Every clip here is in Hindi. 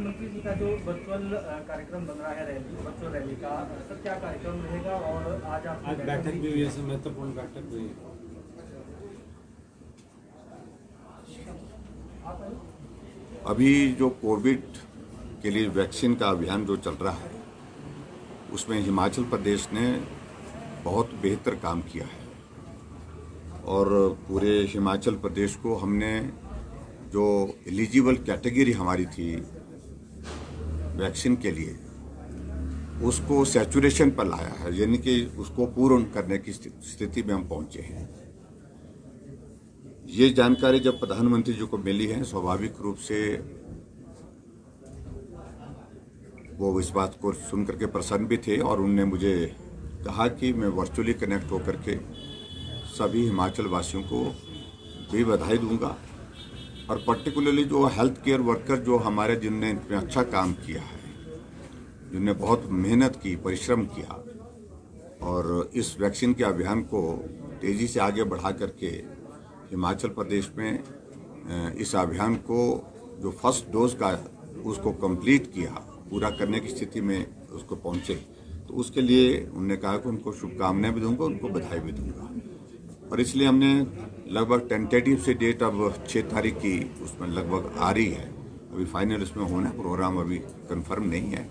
प्रधानमंत्री जी का जो वर्चुअल कार्यक्रम बन रहा है वर्चुअल रैली का, सर क्या कार्यक्रम रहेगा और आज बैठक भी हुई है, महत्वपूर्ण बैठक हुई है। अभी जो कोविड के लिए वैक्सीन का अभियान जो चल रहा है उसमें हिमाचल प्रदेश ने बहुत बेहतर काम किया है और पूरे हिमाचल प्रदेश को हमने जो एलिजिबल कैटेगरी हमारी थी वैक्सीन के लिए उसको सैचुरेशन पर लाया है, यानी कि उसको पूर्ण करने की स्थिति में हम पहुंचे हैं। ये जानकारी जब प्रधानमंत्री जी को मिली है, स्वाभाविक रूप से वो इस बात को सुनकर के प्रसन्न भी थे और उनने मुझे कहा कि मैं वर्चुअली कनेक्ट होकर के सभी हिमाचल वासियों को भी बधाई दूंगा और पर्टिकुलरली जो हेल्थ केयर वर्कर जो हमारे जिनने इतना अच्छा काम किया है, जिनने बहुत मेहनत की, परिश्रम किया और इस वैक्सीन के अभियान को तेज़ी से आगे बढ़ा करके हिमाचल प्रदेश में इस अभियान को जो फर्स्ट डोज का उसको कंप्लीट किया, पूरा करने की स्थिति में उसको पहुंचे, तो उसके लिए उन्होंने कहा कि उनको शुभकामनाएं भी दूंगा, उनको बधाई भी दूंगा। और इसलिए हमने लगभग टेंटेटिव से डेट अब 6 तारीख की उसमें लगभग आ रही है। अभी फाइनल उसमें होना प्रोग्राम अभी कंफर्म नहीं है,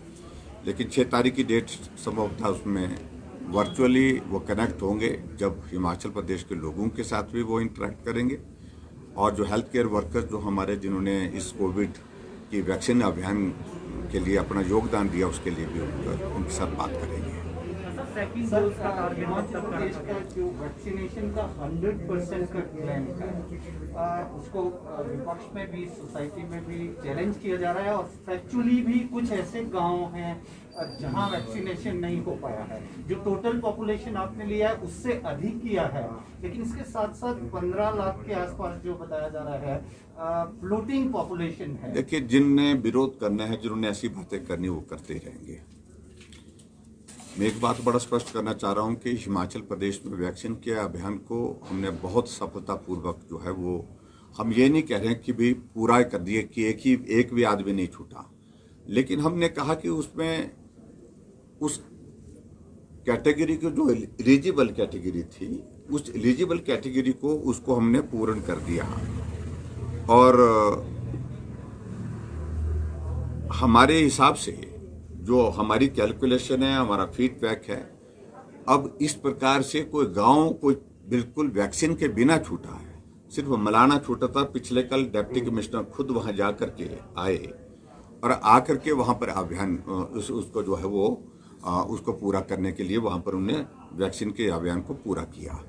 लेकिन 6 तारीख की डेट संभवतः उसमें वर्चुअली वो कनेक्ट होंगे जब हिमाचल प्रदेश के लोगों के साथ भी वो इंटरेक्ट करेंगे और जो हेल्थ केयर वर्कर्स जो हमारे जिन्होंने इस कोविड की वैक्सीन अभियान के लिए अपना योगदान दिया उसके लिए भी उनके साथ बात करेंगे। सर, हिमाचल प्रदेश का जो वैक्सीनेशन का 100% का प्लान है उसको विपक्ष में भी, सोसाइटी में भी चैलेंज किया जा रहा है और फैक्चुअली भी कुछ ऐसे गांव हैं जहां वैक्सीनेशन नहीं हो पाया है। जो टोटल पॉपुलेशन आपने लिया है उससे अधिक किया है, लेकिन इसके साथ साथ 15 लाख के आसपास जो बताया जा रहा है फ्लोटिंग पॉपुलेशन है। देखिए, जिनने विरोध करना है, जिन्होंने ऐसी बातें करनी वो करते रहेंगे। मैं एक बात बड़ा स्पष्ट करना चाह रहा हूं कि हिमाचल प्रदेश में वैक्सीन के अभियान को हमने बहुत सफलतापूर्वक जो है वो, हम ये नहीं कह रहे हैं कि भी पूरा कर दिए कि एक भी आदमी नहीं छूटा, लेकिन हमने कहा कि उसमें उस कैटेगरी की जो एलिजिबल कैटेगरी थी उस एलिजिबल कैटेगरी को उसको हमने पूर्ण कर दिया और हमारे हिसाब से जो हमारी कैलकुलेशन है, हमारा फीडबैक है, अब इस प्रकार से कोई गांव कोई बिल्कुल वैक्सीन के बिना छूटा है, सिर्फ मलाना छूटा था। पिछले कल डिप्टी कमिश्नर खुद वहां जाकर के आए और आकर के वहां पर अभियान उसको जो है वो उसको पूरा करने के लिए वहां पर उन्हें वैक्सीन के अभियान को पूरा किया।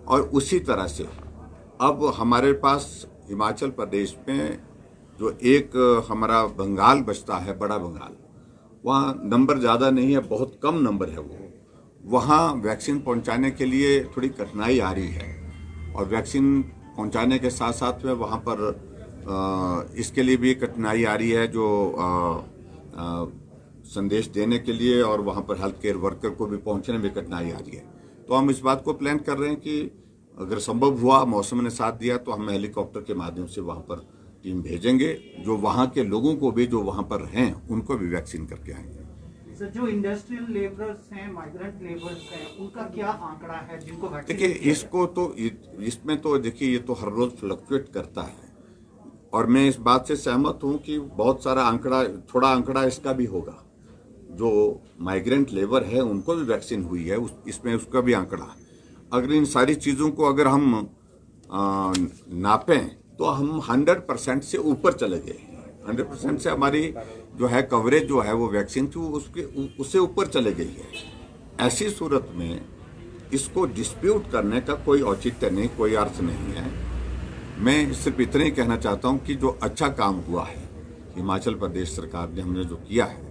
और उसी तरह से अब हमारे पास हिमाचल प्रदेश में जो एक हमारा बंगाल बचता है, बड़ा बंगाल, वहाँ नंबर ज़्यादा नहीं है, बहुत कम नंबर है वो, वहाँ वैक्सीन पहुँचाने के लिए थोड़ी कठिनाई आ रही है और वैक्सीन पहुँचाने के साथ साथ में वहाँ पर इसके लिए भी कठिनाई आ रही है जो संदेश देने के लिए, और वहाँ पर हेल्थ केयर वर्कर को भी पहुँचने में कठिनाई आ रही है। तो हम इस बात को प्लान कर रहे हैं कि अगर संभव हुआ, मौसम ने साथ दिया, तो हम हेलीकॉप्टर के माध्यम से वहाँ पर टीम भेजेंगे, जो वहाँ के लोगों को भी जो वहाँ पर हैं उनको भी वैक्सीन करके आएंगे। सर, जो इंडस्ट्रियल लेबरर्स हैं, माइग्रेंट लेबरर्स हैं, उनका क्या आंकड़ा है जिनको वैक्सीन? देखिए, इसको तो इसमें तो देखिए ये तो हर रोज फ्लक्चुएट करता है और मैं इस बात से सहमत हूँ कि बहुत सारा आंकड़ा, थोड़ा आंकड़ा इसका भी होगा। जो माइग्रेंट लेबर है उनको भी वैक्सीन हुई है, इसमें उसका भी आंकड़ा। अगर इन सारी चीज़ों को अगर हम नापें तो हम 100% से ऊपर चले गए। 100% से हमारी जो है कवरेज जो है वो वैक्सीन की उससे ऊपर चले गई है। ऐसी सूरत में इसको डिस्प्यूट करने का कोई औचित्य नहीं, कोई अर्थ नहीं है। मैं सिर्फ इतना ही कहना चाहता हूं कि जो अच्छा काम हुआ है हिमाचल प्रदेश सरकार ने, हमने जो किया है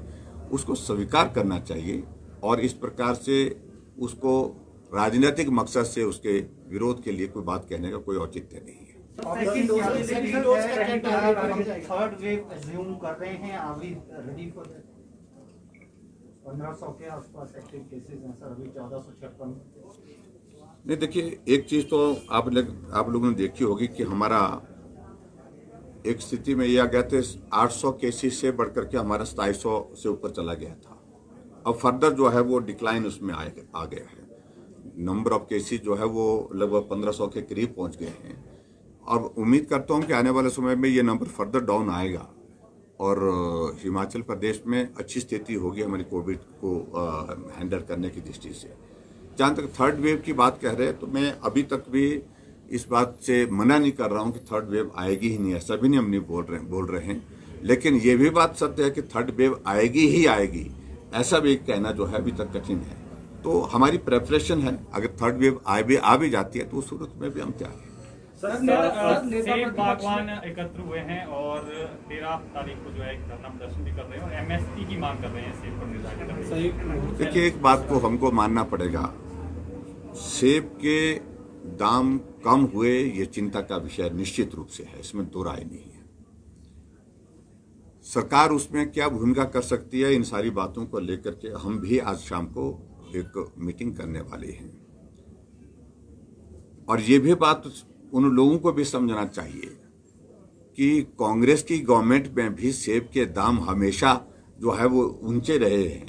उसको स्वीकार करना चाहिए और इस प्रकार से उसको राजनीतिक मकसद से उसके विरोध के लिए कोई बात कहने का कोई औचित्य नहीं है। थर्ड वेव अज्यूम कर रहे हैं, आर वी रेडी फॉर 1500 के आसपास एक्टिव केसेस हैं सर, अभी 1456। नहीं, देखिए, एक चीज तो आप लोगों ने देखी होगी कि हमारा एक स्थिति में यह आ गया थे 800 केसेस से बढ़कर के हमारा 2700 से ऊपर चला गया था। अब फर्दर जो है वो डिक्लाइन उसमें आ गया है। नंबर ऑफ केसेस जो है वो लगभग 1500 के करीब पहुंच गए हैं और उम्मीद करता हूं कि आने वाले समय में ये नंबर फर्दर डाउन आएगा और हिमाचल प्रदेश में अच्छी स्थिति होगी हमारी कोविड को हैंडल करने की दृष्टि से। जहां तक थर्ड वेव की बात कह रहे हैं तो मैं अभी तक भी इस बात से मना नहीं कर रहा हूं कि थर्ड वेव आएगी ही नहीं, ऐसा भी नहीं हम नहीं बोल रहे हैं, लेकिन ये भी बात सत्य है कि थर्ड वेव आएगी ही आएगी, ऐसा भी कहना जो है अभी तक कठिन है। तो हमारी प्रेपरेशन है, अगर थर्ड वेव आ भी जाती है तो उस सूरत में भी हम तैयार हैं। सेब बागवान एकत्र हुए हैं और 13 तारीख को जो है एक धरना प्रदर्शन भी कर रहे हैं और एमएसपी की मांग कर रहे हैं सेब पर निर्धारित। देखिए, एक बात को हमको मानना पड़ेगा, सेब के दाम कम हुए ये चिंता का विषय निश्चित रूप से है, इसमें दो राय नहीं है। सरकार उसमें क्या भूमिका कर सकती है, इन सारी बातों को लेकर के हम भी आज शाम को एक मीटिंग करने वाले हैं और ये भी बात उन लोगों को भी समझना चाहिए कि कांग्रेस की गवर्नमेंट में भी सेब के दाम हमेशा जो है वो ऊंचे रहे हैं,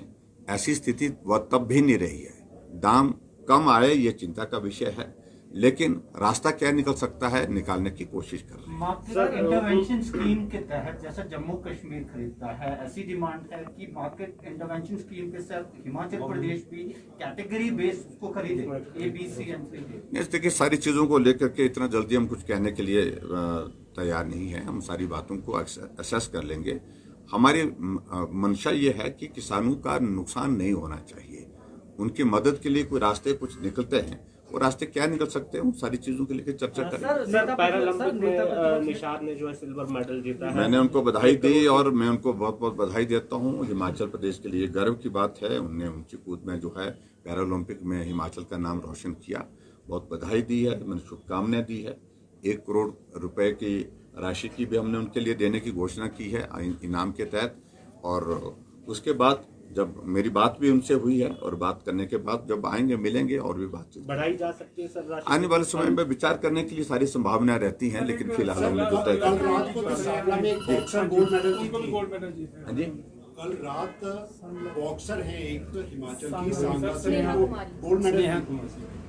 ऐसी स्थिति वह तब भी नहीं रही है। दाम कम आए ये चिंता का विषय है, लेकिन रास्ता क्या निकल सकता है निकालने की कोशिश कर रहे हैं। मार्केट इंटरवेंशन स्कीम के तहत जैसा जम्मू कश्मीर खरीदता है, ऐसी डिमांड है कि मार्केट इंटरवेंशन स्कीम के साथ हिमाचल प्रदेश भी कैटेगरी बेस उसको खरीदे, A, B, C and D। इस देखिए, सारी चीजों को लेकर के इतना जल्दी हम कुछ कहने के लिए तैयार नहीं है। हम सारी बातों को असेस कर लेंगे। हमारी मंशा ये है कि किसानों का नुकसान नहीं होना चाहिए, उनकी मदद के लिए कोई रास्ते कुछ निकलते हैं, वो रास्ते क्या निकल सकते हैं, उन सारी चीजों के लेकर चर्चा करेंगे। सर, पैरालंपिक में निषाद ने जो है सिल्वर मेडल जीता है। मैंने उनको बधाई दी और मैं उनको बहुत बहुत बधाई देता हूँ। हिमाचल प्रदेश के लिए गर्व की बात है, उनने ऊंची कूद में जो है पैरालंपिक में हिमाचल का नाम रोशन किया, बहुत बधाई दी है, मैंने शुभकामनाएं दी है। 1 करोड़ रुपए की राशि की भी हमने उनके लिए देने की घोषणा की है इनाम के तहत। और उसके बाद जब मेरी बात भी उनसे हुई है और बात करने के बाद जब आएंगे मिलेंगे और भी बातचीत बढ़ाई जा सकती है सर राशि। आने वाले समय में विचार करने के लिए सारी संभावनाएं रहती हैं, लेकिन फिलहाल हमने जो तय कल रात को तमिलनाडु में एक बॉक्सर गोल्ड मेडल जीती। हाँ जी, कल रात बॉक्सर है एक तो हिमाचल की सांगा से गोल्ड मेडल,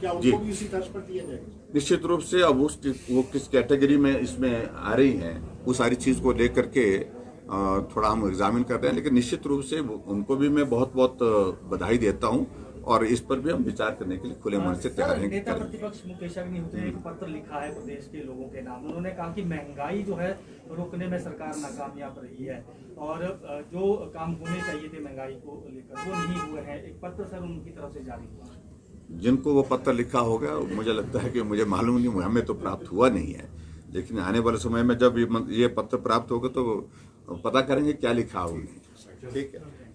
क्या उनको भी इसी तर्ज पर दिया जाएगा? निश्चित रूप से। अब वो किस कैटेगरी में इसमें आ रही हैं, वो सारी चीज को लेकर के थोड़ा हम एग्जामिन कर रहे हैं, लेकिन निश्चित रूप से उनको भी मैं बहुत बहुत बधाई देता हूं और इस पर भी हम विचार करने के लिए खुले मन से तैयार हैं। नेता प्रतिपक्ष मुकेश अग्निहोत्री ने एक पत्र लिखा है प्रदेश के लोगों के नाम। उन्होंने कहा कि महंगाई जो है रोकने में सरकार नाकामयाब रही है और जो काम होने चाहिए थे महंगाई को लेकर वो नहीं हुए हैं। एक पत्र सर उनकी तरफ से जारी हुआ। जिनको वो पत्र लिखा होगा, मुझे लगता है कि मुझे मालूम नहीं, हमें तो प्राप्त हुआ नहीं है, लेकिन आने वाले समय में जब ये पत्र प्राप्त होगा तो पता करेंगे क्या लिखा उन्हें। ठीक है।